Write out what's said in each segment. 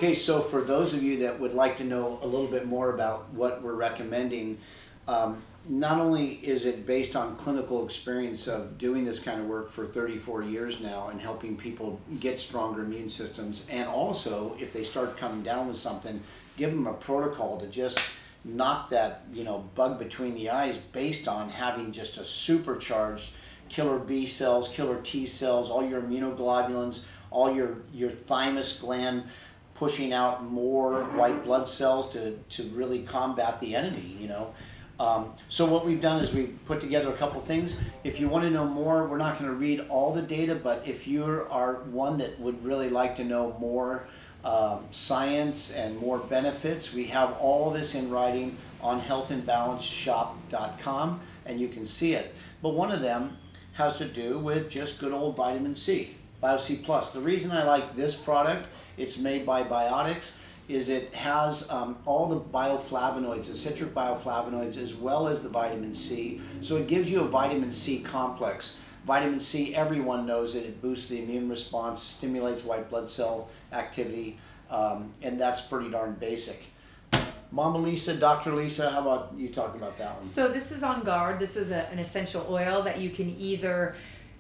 Okay, so for those of you that would like to know a little bit more about what we're recommending, not only is it based on clinical experience of doing this kind of work for 34 years now and helping people get stronger immune systems, and also if they start coming down with something, give them a protocol to just knock that, you know, bug between the eyes based on having just a supercharged killer B cells, killer T cells, all your immunoglobulins, all your thymus gland pushing out more white blood cells to really combat the enemy, you know. So what we've done is we've put together a couple things. If you want to know more, we're not going to read all the data, but if you are one that would really like to know more science and more benefits, we have all this in writing on healthandbalanceshop.com, and you can see it. But one of them has to do with just good old vitamin C, Bioc Plus. The reason I like this product, it's made by Biotics, is it has all the bioflavonoids, the citric bioflavonoids, as well as the vitamin C. So it gives you a vitamin C complex. Vitamin C, everyone knows that it boosts the immune response, stimulates white blood cell activity, and that's pretty darn basic. Mama Lisa, Dr. Lisa, how about you talk about that one? So this is On Guard. This is an essential oil that you can either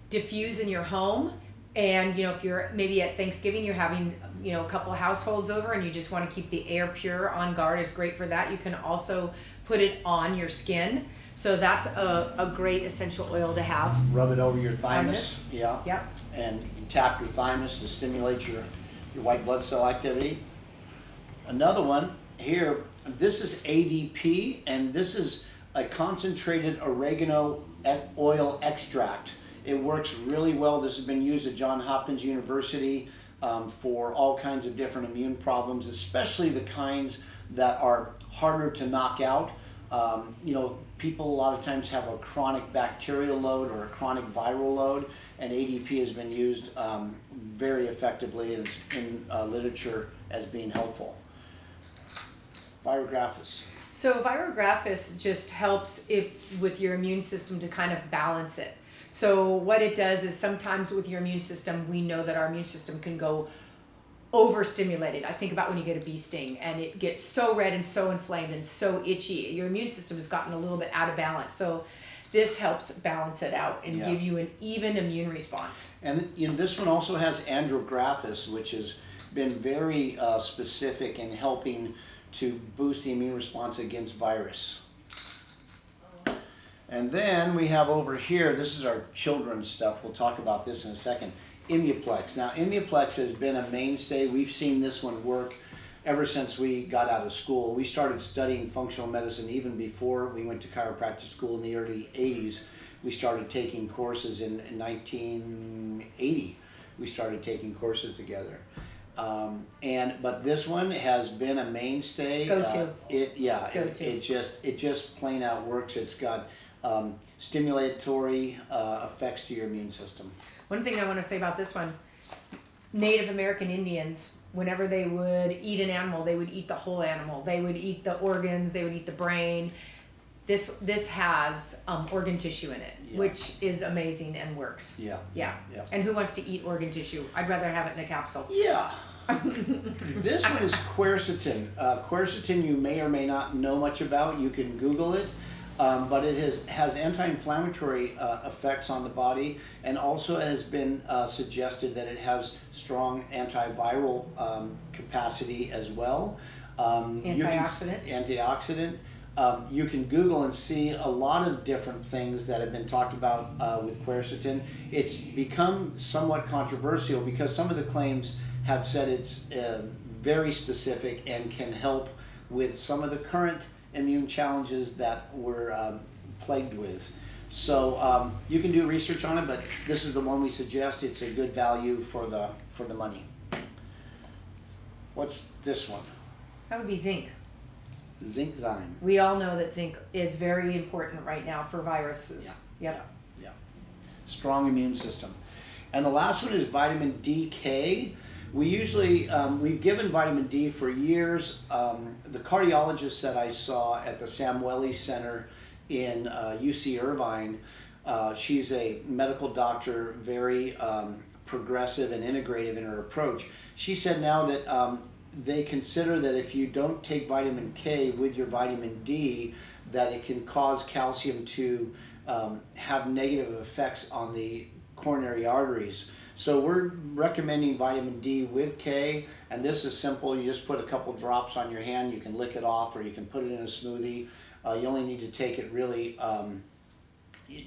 diffuse in your home, and you know, if you're maybe at Thanksgiving, you're having, you know, a couple households over and you just want to keep the air pure, On Guard is great for that. You can also put it on your skin. So that's a great essential oil to have. Rub it over your thymus, yeah. Yep. And you can tap your thymus to stimulate your white blood cell activity. Another one here, this is ADP, and this is a concentrated oregano oil extract. It works really well. This has been used at Johns Hopkins University for all kinds of different immune problems, especially the kinds that are harder to knock out. You know, people a lot of times have a chronic bacterial load or a chronic viral load, and ADP has been used very effectively, and it's in literature as being helpful. Virographis. So Virographis just helps with your immune system to kind of balance it. So what it does is sometimes with your immune system, we know that our immune system can go overstimulated. I think about when you get a bee sting and it gets so red and so inflamed and so itchy. Your immune system has gotten a little bit out of balance. So this helps balance it out and give you an even immune response. And you know, this one also has Andrographis, which has been very specific in helping to boost the immune response against virus. And then we have over here, this is our children's stuff. We'll talk about this in a second. Immuplex. Now, Immuplex has been a mainstay. We've seen this one work ever since we got out of school. We started studying functional medicine even before we went to chiropractic school in the early 80s. We started taking courses in 1980. We started taking courses together. But this one has been a mainstay. Go-to. It just plain out works. It's got stimulatory effects to your immune system. One thing I want to say about this one, Native American Indians, whenever they would eat an animal, they would eat the whole animal. They would eat the organs, they would eat the brain. This has organ tissue in it, which is amazing and works. Yeah. And who wants to eat organ tissue? I'd rather have it in a capsule. Yeah. This one is Quercetin. Quercetin you may or may not know much about. You can Google it. But it has anti-inflammatory effects on the body, and also has been suggested that it has strong antiviral capacity as well. Antioxidant. You can Google and see a lot of different things that have been talked about with quercetin. It's become somewhat controversial because some of the claims have said it's very specific and can help with some of the current immune challenges that we're plagued with. So you can do research on it, but this is the one we suggest. It's a good value for the money. What's this one? That would be zinc. Zinczyme. We all know that zinc is very important right now for viruses. Yeah. Strong immune system. And the last one is vitamin DK. We usually, we've given vitamin D for years. The cardiologist that I saw at the Samueli Center in UC Irvine, she's a medical doctor, very progressive and integrative in her approach. She said now that they consider that if you don't take vitamin K with your vitamin D, that it can cause calcium to have negative effects on the coronary arteries. So we're recommending vitamin D with K, and this is simple. You just put a couple drops on your hand. You can lick it off, or you can put it in a smoothie. You only need to take it really,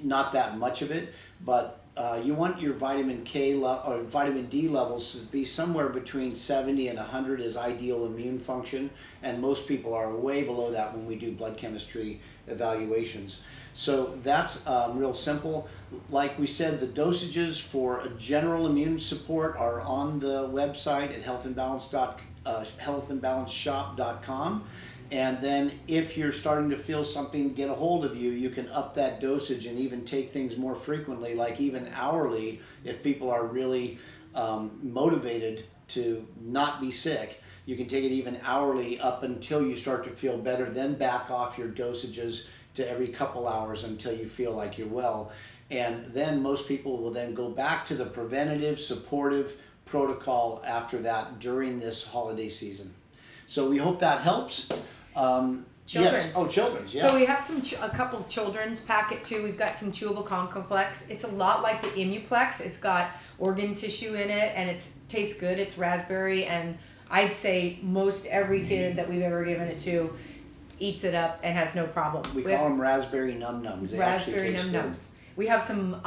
not that much of it, but you want your vitamin K or vitamin D levels to be somewhere between 70 and 100 is ideal immune function, and most people are way below that when we do blood chemistry evaluations. So that's real simple. Like we said, the dosages for a general immune support are on the website at healthandbalanceshop.com. And then if you're starting to feel something get a hold of you, you can up that dosage and even take things more frequently, like even hourly, if people are really motivated to not be sick. You can take it even hourly up until you start to feel better, then back off your dosages to every couple hours until you feel like you're well. And then most people will then go back to the preventative, supportive protocol after that during this holiday season. So we hope that helps. Children's. Yes. Oh, children's. Yeah. So we have a couple children's packet too. We've got some chewable complex. It's a lot like the Immuplex. It's got organ tissue in it, and it tastes good. It's raspberry, and I'd say most every kid that we've ever given it to eats it up and has no problem. We call them raspberry num-nums. They raspberry actually taste num-nums. We have some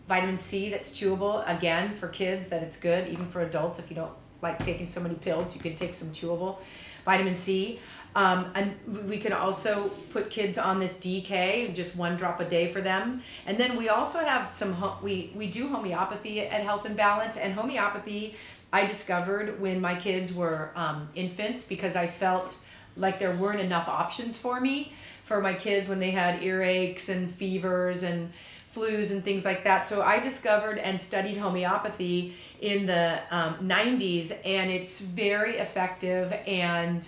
vitamin C that's chewable, again, for kids, that it's good. Even for adults, if you don't like taking so many pills, you can take some chewable vitamin C. And we can also put kids on this DK, just 1 drop a day for them. And then we also have some, we do homeopathy at Health and Balance. And homeopathy I discovered when my kids were infants, because I felt like there weren't enough options for me, for my kids when they had earaches and fevers and flus and things like that. So I discovered and studied homeopathy in the 90s, and it's very effective and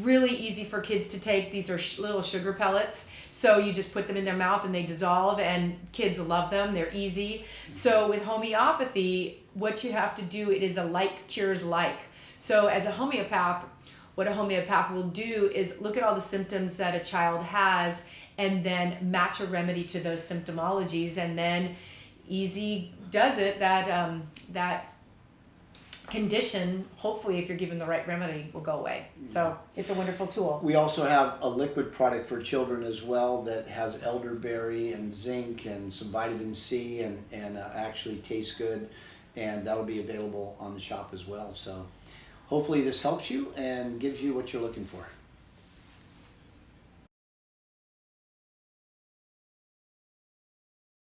really easy for kids to take. These are little sugar pellets, so you just put them in their mouth and they dissolve, and kids love them. They're easy. So with homeopathy, what you have to do, it is a like cures like. So as a homeopath, what a homeopath will do is look at all the symptoms that a child has and then match a remedy to those symptomologies, and then easy does it that that condition, hopefully if you're given the right remedy, will go away. So it's a wonderful tool. We also have a liquid product for children as well that has elderberry and zinc and some vitamin C and actually tastes good, and that'll be available on the shop as well. So hopefully this helps you and gives you what you're looking for.